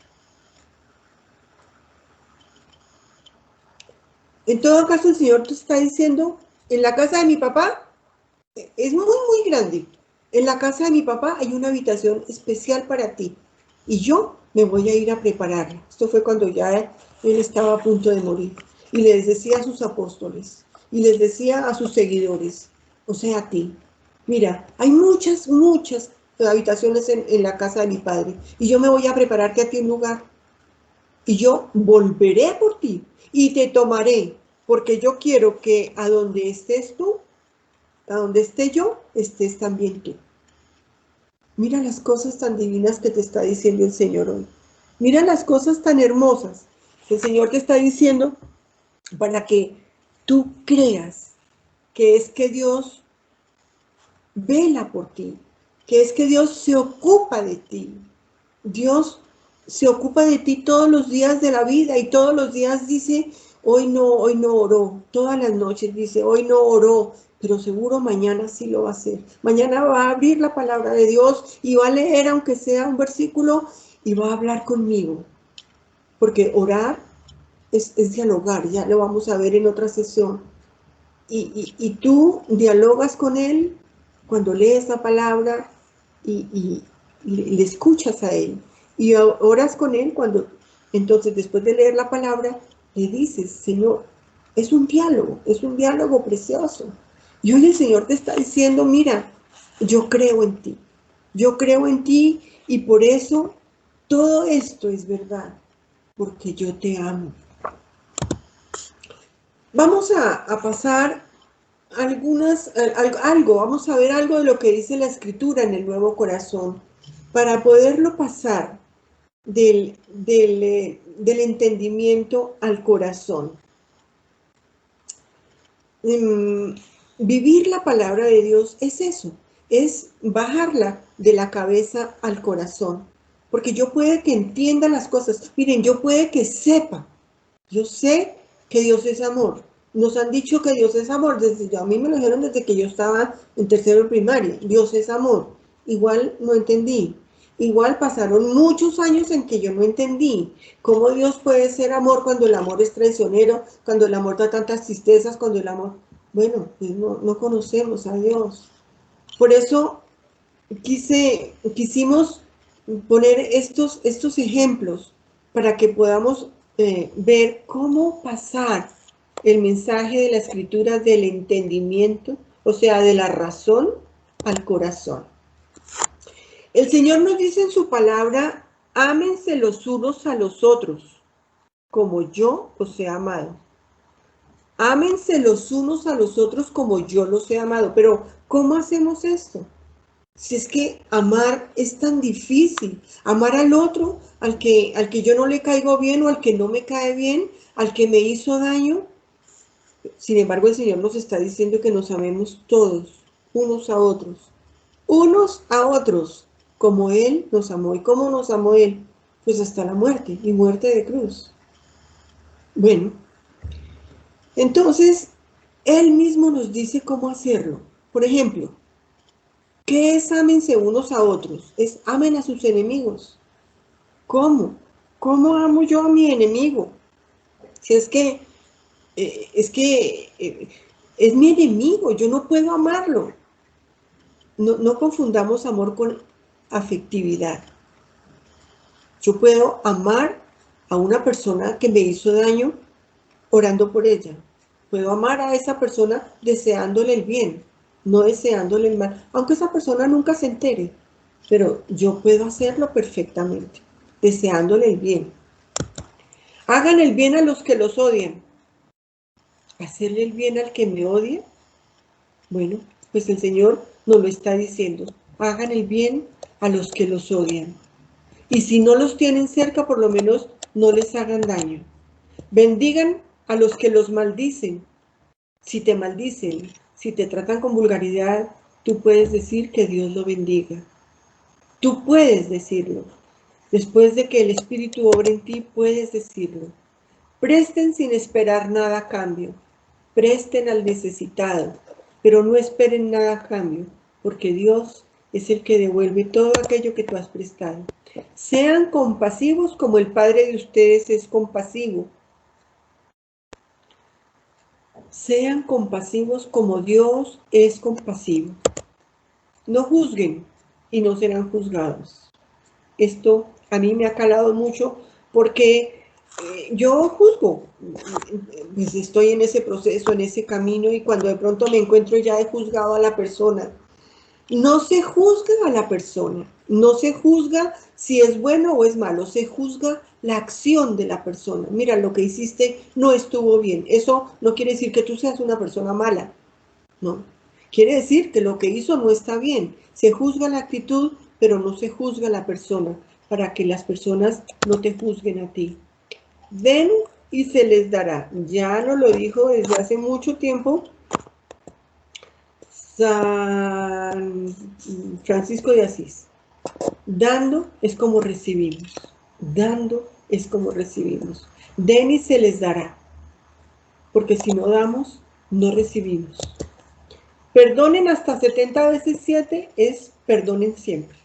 En todo caso, el Señor te está diciendo, en la casa de mi papá, es muy, muy grande. En la casa de mi papá hay una habitación especial para ti. Y yo me voy a ir a prepararla. Esto fue cuando ya él estaba a punto de morir. Y les decía a sus apóstoles, y les decía a sus seguidores, o sea, a ti, mira, hay muchas, muchas habitaciones en la casa de mi padre. Y yo me voy a prepararte a ti un lugar. Y yo volveré por ti y te tomaré, porque yo quiero que a donde estés tú, a donde esté yo, estés también tú. Mira las cosas tan divinas que te está diciendo el Señor hoy. Mira las cosas tan hermosas que el Señor te está diciendo para que tú creas que es que Dios vela por ti, que es que Dios se ocupa de ti. Dios se ocupa de ti todos los días de la vida y todos los días dice, hoy no oró. Todas las noches dice, hoy no oró, pero seguro mañana sí lo va a hacer. Mañana va a abrir la palabra de Dios y va a leer, aunque sea un versículo, y va a hablar conmigo. Porque orar es dialogar, ya lo vamos a ver en otra sesión. Y tú dialogas con Él cuando lees la palabra y le escuchas a Él. Y oras con Él cuando, entonces después de leer la palabra, le dices, Señor, es un diálogo precioso. Y hoy el Señor te está diciendo, mira, yo creo en ti. Yo creo en ti y por eso todo esto es verdad, porque yo te amo. Vamos a pasar vamos a ver algo de lo que dice la Escritura en el Nuevo Corazón, para poderlo pasar del entendimiento al corazón. Vivir la palabra de Dios es eso, es bajarla de la cabeza al corazón, porque yo puede que entienda las cosas, miren, yo puede que sepa, yo sé que Dios es amor. Nos han dicho que Dios es amor. A mí me lo dijeron desde que yo estaba en tercero de primaria. Dios es amor. Igual no entendí. Igual pasaron muchos años en que yo no entendí cómo Dios puede ser amor cuando el amor es traicionero, cuando el amor da tantas tristezas, cuando el amor... Bueno, pues no conocemos a Dios. Por eso quisimos poner estos ejemplos para que podamos ver cómo pasar el mensaje de la Escritura del entendimiento, o sea, de la razón al corazón. El Señor nos dice en su palabra, ámense los unos a los otros, como yo los he amado. Ámense los unos a los otros como yo los he amado. Pero, ¿cómo hacemos esto? Si es que amar es tan difícil, amar al otro, al que yo no le caigo bien o al que no me cae bien, al que me hizo daño. Sin embargo, el Señor nos está diciendo que nos amemos todos, unos a otros, como Él nos amó. ¿Y cómo nos amó Él? Pues hasta la muerte, y muerte de cruz. Bueno, entonces, Él mismo nos dice cómo hacerlo. Por ejemplo, ¿qué es ámense unos a otros? Es amen a sus enemigos. ¿Cómo? ¿Cómo amo yo a mi enemigo? Si es que es mi enemigo, yo no puedo amarlo. No confundamos amor con afectividad. Yo puedo amar a una persona que me hizo daño orando por ella. Puedo amar a esa persona deseándole el bien, no deseándole el mal, aunque esa persona nunca se entere, pero yo puedo hacerlo perfectamente, deseándole el bien. Hagan el bien a los que los odian. ¿Hacerle el bien al que me odia? Bueno, pues el Señor nos lo está diciendo. Hagan el bien a los que los odian. Y si no los tienen cerca, por lo menos no les hagan daño. Bendigan a los que los maldicen. Si te maldicen, si te tratan con vulgaridad, tú puedes decir que Dios lo bendiga. Tú puedes decirlo. Después de que el Espíritu obre en ti, puedes decirlo. Presten sin esperar nada a cambio. presten al necesitado, pero no esperen nada a cambio, porque Dios es el que devuelve todo aquello que tú has prestado. Sean compasivos como el Padre de ustedes es compasivo. Sean compasivos como Dios es compasivo. No juzguen y no serán juzgados. Esto a mí me ha calado mucho porque yo juzgo, pues estoy en ese proceso, en ese camino, y cuando de pronto me encuentro ya he juzgado a la persona. No se juzga a la persona, no se juzga si es bueno o es malo, se juzga la acción de la persona. Mira, lo que hiciste no estuvo bien. Eso no quiere decir que tú seas una persona mala, no. Quiere decir que lo que hizo no está bien. Se juzga la actitud, pero no se juzga la persona, para que las personas no te juzguen a ti. Den y se les dará. Ya nos lo dijo desde hace mucho tiempo San Francisco de Asís. Dando es como recibimos. Dando es como recibimos. Den y se les dará. Porque si no damos, no recibimos. Perdonen hasta 70 veces 7 es perdonen siempre.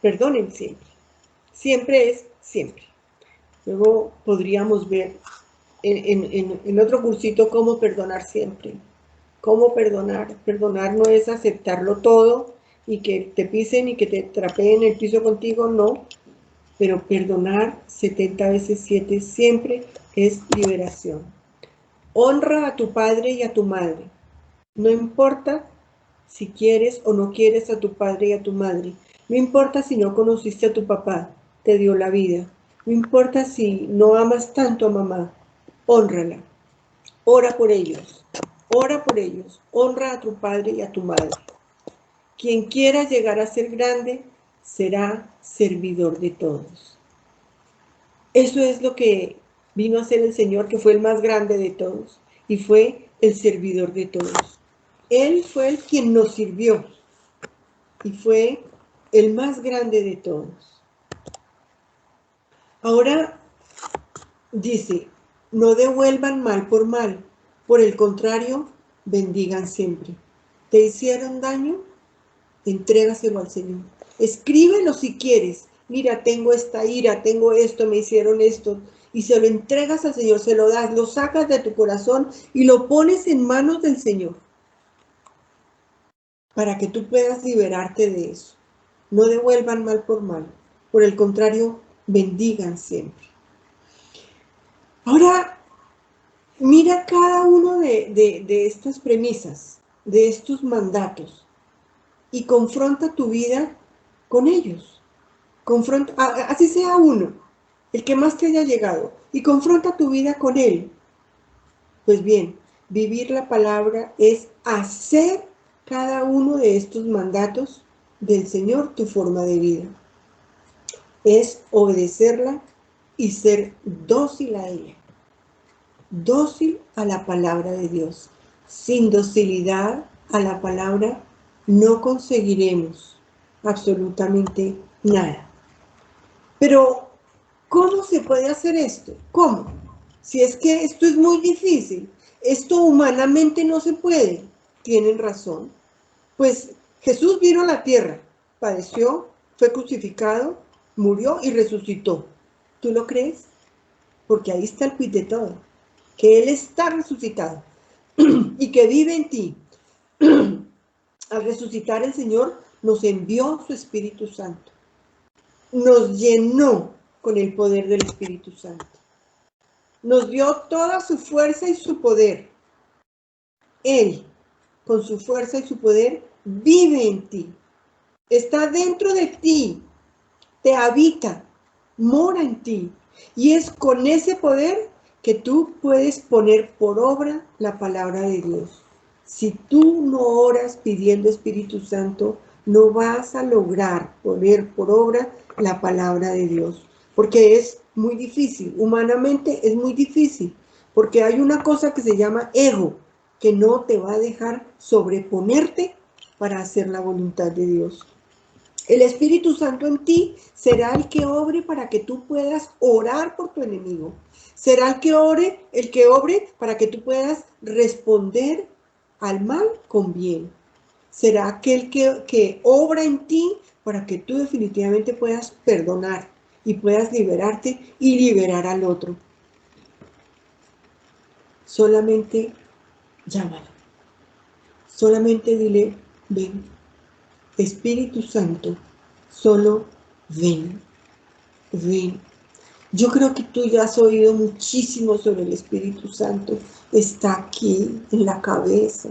Perdonen siempre. Siempre es siempre. Luego podríamos ver en otro cursito cómo perdonar siempre. ¿Cómo perdonar? Perdonar no es aceptarlo todo y que te pisen y que te trapeen el piso contigo, no. Pero perdonar 70 veces 7 siempre es liberación. Honra a tu padre y a tu madre. No importa si quieres o no quieres a tu padre y a tu madre. No importa si no conociste a tu papá, te dio la vida. No importa si no amas tanto a mamá, hónrala. Ora por ellos. Ora por ellos. Honra a tu padre y a tu madre. Quien quiera llegar a ser grande será servidor de todos. Eso es lo que vino a ser el Señor, que fue el más grande de todos y fue el servidor de todos. Él fue el quien nos sirvió y fue el más grande de todos. Ahora dice, no devuelvan mal, por el contrario, bendigan siempre. ¿Te hicieron daño? Entrégaselo al Señor. Escríbelo si quieres. Mira, tengo esta ira, tengo esto, me hicieron esto. Y se lo entregas al Señor, se lo das, lo sacas de tu corazón y lo pones en manos del Señor. Para que tú puedas liberarte de eso. No devuelvan mal. Por el contrario, bendigan siempre. Ahora, mira cada uno de estas premisas, de estos mandatos, y confronta tu vida con ellos. Confronta, así sea uno, el que más te haya llegado, y confronta tu vida con él. Pues bien, vivir la palabra es hacer cada uno de estos mandatos del Señor tu forma de vida. Es obedecerla y ser dócil a ella. Dócil a la palabra de Dios. Sin docilidad a la palabra no conseguiremos absolutamente nada. Pero, ¿cómo se puede hacer esto? ¿Cómo? Si es que esto es muy difícil, esto humanamente no se puede. Tienen razón. Pues Jesús vino a la tierra, padeció, fue crucificado, murió y resucitó. ¿Tú lo crees? Porque ahí está el quid de todo. Que Él está resucitado y que vive en ti. Al resucitar el Señor nos envió su Espíritu Santo. Nos llenó con el poder del Espíritu Santo. Nos dio toda su fuerza y su poder. Él, con su fuerza y su poder, vive en ti. Está dentro de ti. Te habita. Mora en ti. Y es con ese poder que tú puedes poner por obra la palabra de Dios. Si tú no oras pidiendo Espíritu Santo, no vas a lograr poner por obra la palabra de Dios, porque es muy difícil, humanamente es muy difícil, porque hay una cosa que se llama ego, que no te va a dejar sobreponerte para hacer la voluntad de Dios. El Espíritu Santo en ti será el que obre para que tú puedas orar por tu enemigo. Será el que obre para que tú puedas responder al mal con bien. Será aquel que obra en ti para que tú definitivamente puedas perdonar y puedas liberarte y liberar al otro. Solamente llámalo. Solamente dile, ven, Espíritu Santo, solo ven, ven. Yo creo que tú ya has oído muchísimo sobre el Espíritu Santo. Está aquí, en la cabeza.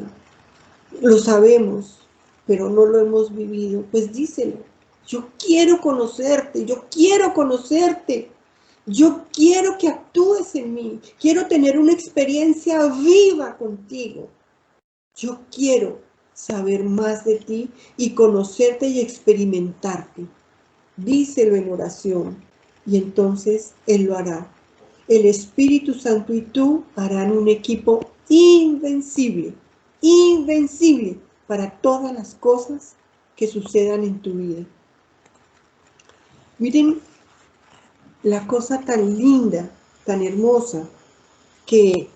Lo sabemos, pero no lo hemos vivido. Pues díselo. Yo quiero conocerte, yo quiero conocerte. Yo quiero que actúes en mí. Quiero tener una experiencia viva contigo. Yo quiero saber más de ti y conocerte y experimentarte. Díselo en oración y entonces Él lo hará. El Espíritu Santo y tú harán un equipo invencible, invencible para todas las cosas que sucedan en tu vida. Miren la cosa tan linda, tan hermosa que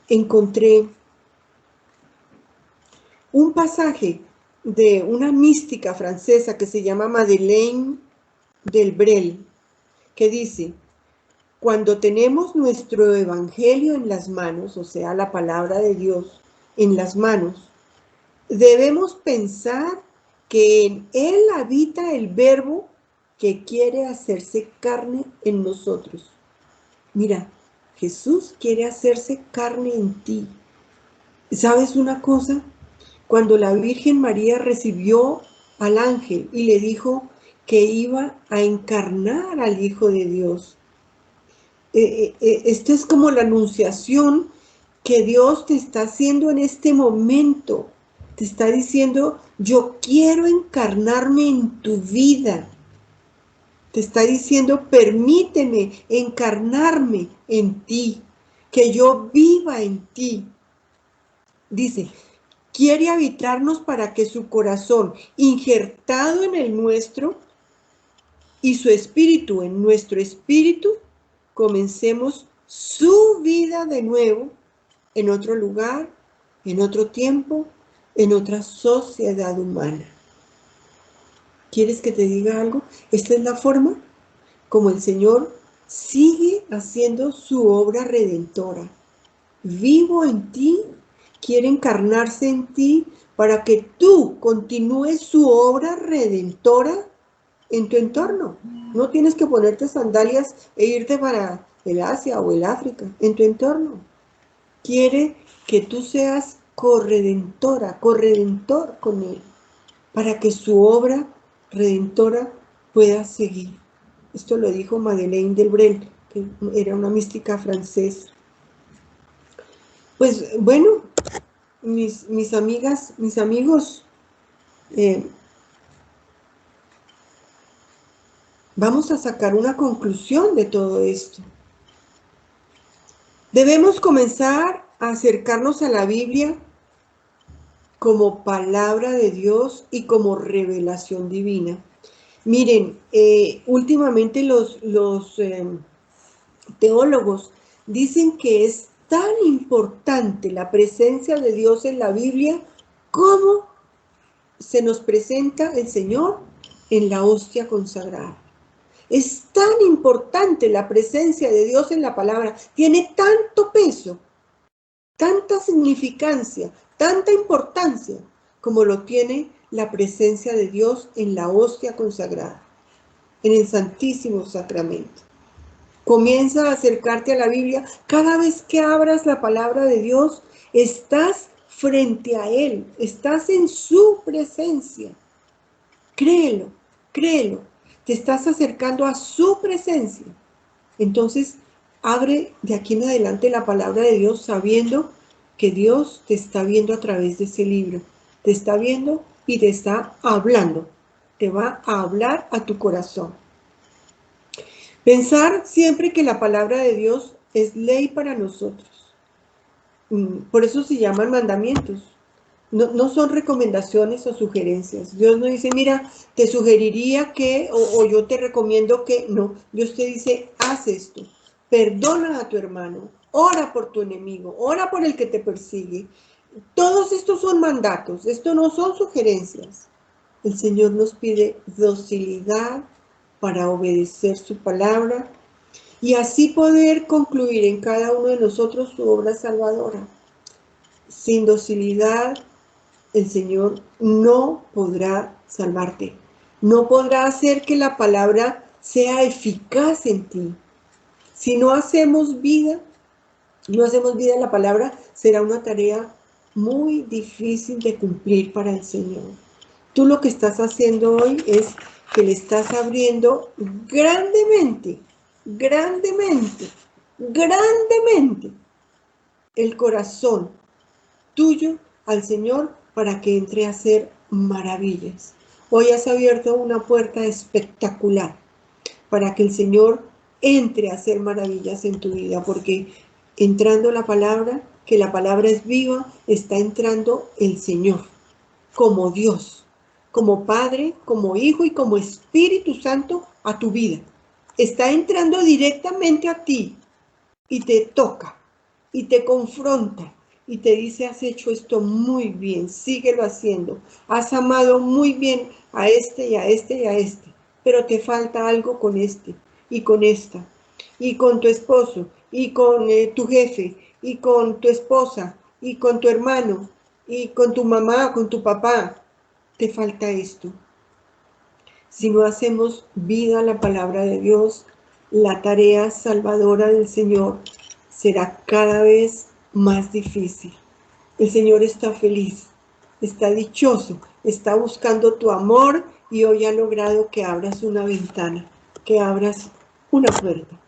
encontré. Un pasaje de una mística francesa que se llama Madeleine Delbrel, que dice: cuando tenemos nuestro evangelio en las manos, o sea, la palabra de Dios en las manos, debemos pensar que en Él habita el verbo que quiere hacerse carne en nosotros. Mira, Jesús quiere hacerse carne en ti. ¿Sabes una cosa? Cuando la Virgen María recibió al ángel y le dijo que iba a encarnar al Hijo de Dios, esto es como la anunciación que Dios te está haciendo en este momento. Te está diciendo, yo quiero encarnarme en tu vida. Te está diciendo, permíteme encarnarme en ti, que yo viva en ti. Dice, quiere habitarnos para que su corazón, injertado en el nuestro, y su espíritu en nuestro espíritu, comencemos su vida de nuevo en otro lugar, en otro tiempo, en otra sociedad humana. ¿Quieres que te diga algo? Esta es la forma como el Señor sigue haciendo su obra redentora. Vivo en ti, quiere encarnarse en ti para que tú continúes su obra redentora en tu entorno. No tienes que ponerte sandalias e irte para el Asia o el África, en tu entorno. Quiere que tú seas corredentora, corredentor con Él, para que su obra redentora pueda seguir. Esto lo dijo Madeleine Delbrel, que era una mística francesa. Pues bueno, mis amigas, mis amigos, vamos a sacar una conclusión de todo esto. Debemos comenzar a acercarnos a la Biblia como palabra de Dios y como revelación divina. Miren, últimamente los teólogos dicen que es tan importante la presencia de Dios en la Biblia como se nos presenta el Señor en la hostia consagrada. Es tan importante la presencia de Dios en la palabra, tiene tanto peso, tanta significancia, tanta importancia, como lo tiene la presencia de Dios en la hostia consagrada, en el Santísimo Sacramento. Comienza a acercarte a la Biblia. Cada vez que abras la palabra de Dios, estás frente a Él, estás en su presencia. Créelo, créelo. Te estás acercando a su presencia. Entonces, abre de aquí en adelante la palabra de Dios sabiendo que Dios te está viendo a través de ese libro. Te está viendo y te está hablando. Te va a hablar a tu corazón. Pensar siempre que la palabra de Dios es ley para nosotros. Por eso se llaman mandamientos. no son recomendaciones o sugerencias. Dios no dice, mira, te sugeriría que, o yo te recomiendo que, no. Dios te dice, haz esto, perdona a tu hermano, ora por tu enemigo, ora por el que te persigue. Todos estos son mandatos, esto no son sugerencias. El Señor nos pide docilidad para obedecer su palabra y así poder concluir en cada uno de nosotros su obra salvadora. Sin docilidad, el Señor no podrá salvarte. No podrá hacer que la palabra sea eficaz en ti. Si no hacemos vida en la palabra, será una tarea muy difícil de cumplir para el Señor. Tú lo que estás haciendo hoy es que le estás abriendo grandemente, grandemente, grandemente el corazón tuyo al Señor para que entre a hacer maravillas. Hoy has abierto una puerta espectacular para que el Señor entre a hacer maravillas en tu vida, porque entrando la palabra, que la palabra es viva, está entrando el Señor como Dios, como Padre, como Hijo y como Espíritu Santo a tu vida. Está entrando directamente a ti y te toca y te confronta y te dice, has hecho esto muy bien, síguelo haciendo, has amado muy bien a este y a este y a este, pero te falta algo con este y con esta, y con tu esposo, y con tu jefe, y con tu esposa, y con tu hermano, y con tu mamá, con tu papá, te falta esto. Si no hacemos vida a la palabra de Dios, la tarea salvadora del Señor será cada vez más difícil. El Señor está feliz, está dichoso, está buscando tu amor y hoy ha logrado que abras una ventana, que abras una puerta.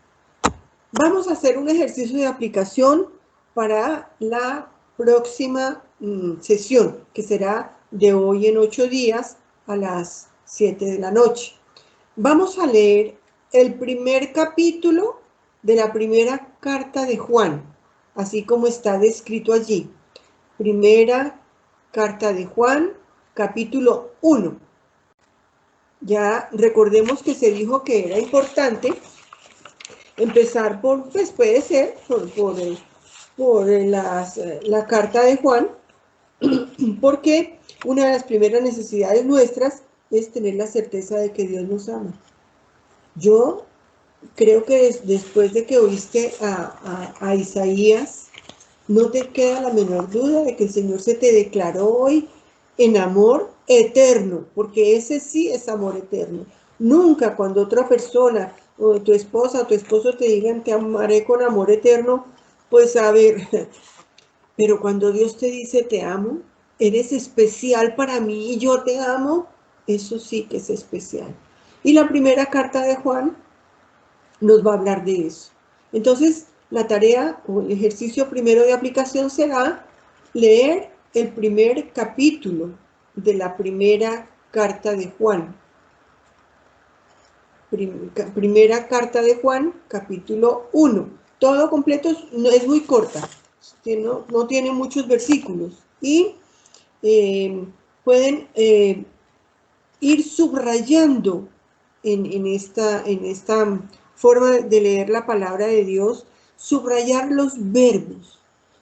Vamos a hacer un ejercicio de aplicación para la próxima sesión, que será de hoy en 8 días a las 7 de la noche. Vamos a leer el primer capítulo de la primera carta de Juan, así como está descrito allí. Primera carta de Juan, capítulo 1. Ya recordemos que se dijo que era importante empezar por, pues puede ser, la carta de Juan, porque una de las primeras necesidades nuestras es tener la certeza de que Dios nos ama. Yo creo que después de que oíste a Isaías, no te queda la menor duda de que el Señor se te declaró hoy en amor eterno, porque ese sí es amor eterno. Nunca cuando otra persona, o tu esposa o tu esposo te digan te amaré con amor eterno, pues a ver, pero cuando Dios te dice te amo, eres especial para mí y yo te amo, eso sí que es especial. Y la primera carta de Juan nos va a hablar de eso. Entonces, la tarea o el ejercicio primero de aplicación será leer el primer capítulo de la primera carta de Juan. Primera carta de Juan, capítulo 1. Todo completo es muy corta, no tiene muchos versículos. Y pueden ir subrayando en esta forma de leer la palabra de Dios, subrayar los verbos.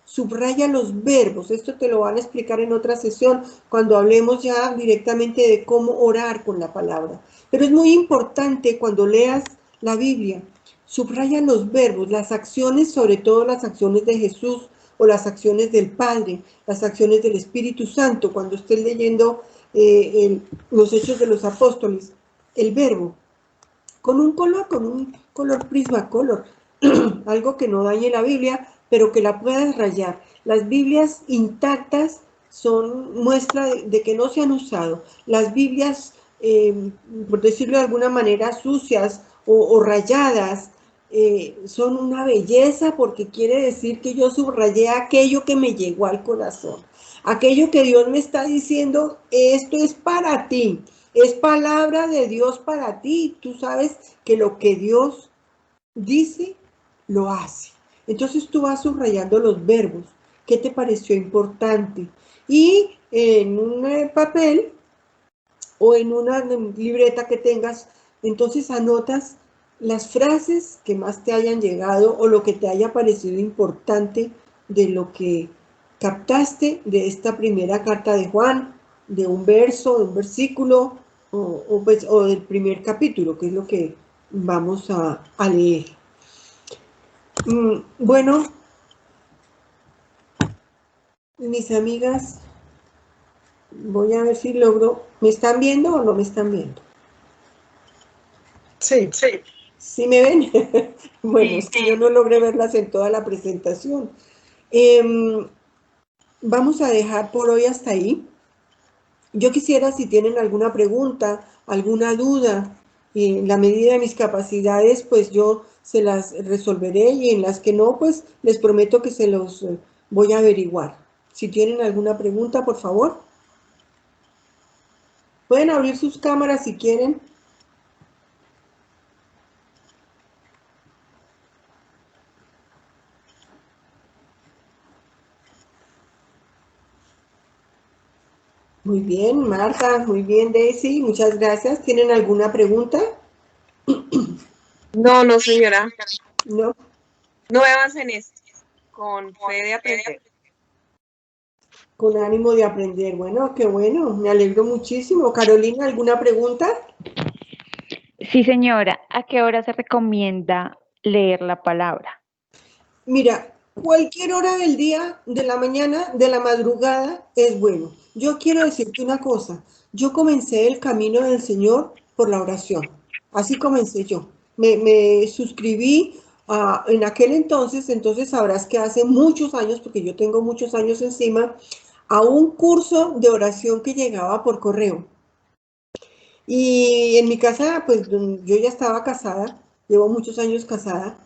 Subraya los verbos. Esto te lo van a explicar en otra sesión cuando hablemos ya directamente de cómo orar con la palabra. Pero es muy importante cuando leas la Biblia, subraya los verbos, las acciones, sobre todo las acciones de Jesús o las acciones del Padre, las acciones del Espíritu Santo, cuando estés leyendo los Hechos de los Apóstoles, el verbo, con un color Prismacolor, algo que no dañe la Biblia, pero que la puedas rayar. Las Biblias intactas son muestra de que no se han usado. Las Biblias, por decirlo de alguna manera, sucias o rayadas, son una belleza porque quiere decir que yo subrayé aquello que me llegó al corazón. Aquello que Dios me está diciendo, esto es para ti. Es palabra de Dios para ti. Tú sabes que lo que Dios dice, lo hace. Entonces tú vas subrayando los verbos. ¿Qué te pareció importante? Y en un papel o en una libreta que tengas, entonces anotas las frases que más te hayan llegado o lo que te haya parecido importante de lo que captaste de esta primera carta de Juan, de un verso, de un versículo o del primer capítulo, que es lo que vamos a leer. Bueno, mis amigas, voy a ver si logro. ¿Me están viendo o no me están viendo? Sí. ¿Sí me ven? Bueno, es que yo no logré verlas en toda la presentación. Vamos a dejar por hoy hasta ahí. Yo quisiera, si tienen alguna pregunta, alguna duda, en la medida de mis capacidades, pues yo se las resolveré, y en las que no, pues les prometo que se los voy a averiguar. Si tienen alguna pregunta, por favor. Pueden abrir sus cámaras si quieren. Muy bien, Marta, muy bien, Daisy, muchas gracias. ¿Tienen alguna pregunta? No, señora. No. Nuevas en esto, con fe de aprender. Con ánimo de aprender. Bueno, qué bueno, me alegro muchísimo. Carolina, ¿alguna pregunta? Sí, señora. ¿A qué hora se recomienda leer la palabra? Mira, cualquier hora del día, de la mañana, de la madrugada, es bueno. Yo quiero decirte una cosa. Yo comencé el camino del Señor por la oración. Así comencé yo. Me suscribí en aquel entonces sabrás que hace muchos años, porque yo tengo muchos años encima, a un curso de oración que llegaba por correo. Y en mi casa, pues yo ya estaba casada, llevo muchos años casada,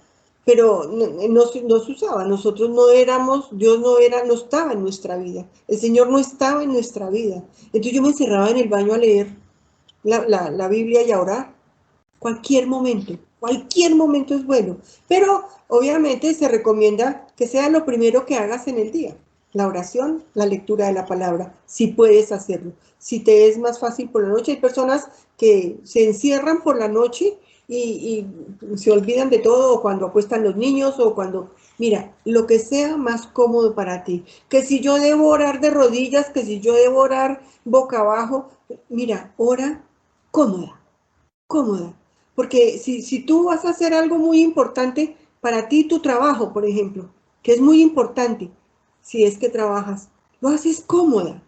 pero no se usaba. Nosotros no éramos, Dios no estaba en nuestra vida. El Señor no estaba en nuestra vida. Entonces yo me encerraba en el baño a leer la Biblia y a orar. Cualquier momento es bueno. Pero obviamente se recomienda que sea lo primero que hagas en el día. La oración, la lectura de la palabra, si puedes hacerlo. Si te es más fácil por la noche, hay personas que se encierran por la noche y se olvidan de todo, o cuando acuestan los niños, o cuando, mira, lo que sea más cómodo para ti. Que si yo debo orar de rodillas, que si yo debo orar boca abajo, mira, ora cómoda, cómoda. Porque si tú vas a hacer algo muy importante para ti, tu trabajo, por ejemplo, que es muy importante, si es que trabajas, lo haces cómoda,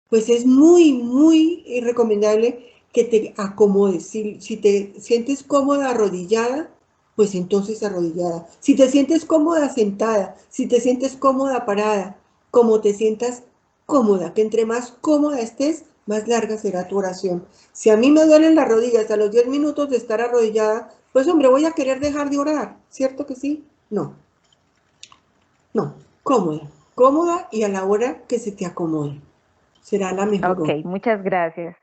pues es muy recomendable que te acomodes. Si te sientes cómoda arrodillada, pues entonces arrodillada. Si te sientes cómoda sentada, si te sientes cómoda parada, como te sientas cómoda, que entre más cómoda estés, más larga será tu oración. Si a mí me duelen las rodillas a los 10 minutos de estar arrodillada, pues hombre, voy a querer dejar de orar, ¿cierto que sí? No, cómoda y a la hora que se te acomode. Será la mejor hora. Ok, muchas gracias.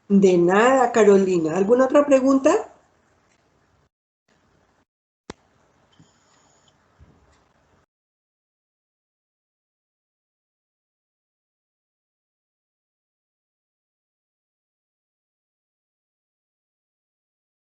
De nada, Carolina. ¿Alguna otra pregunta?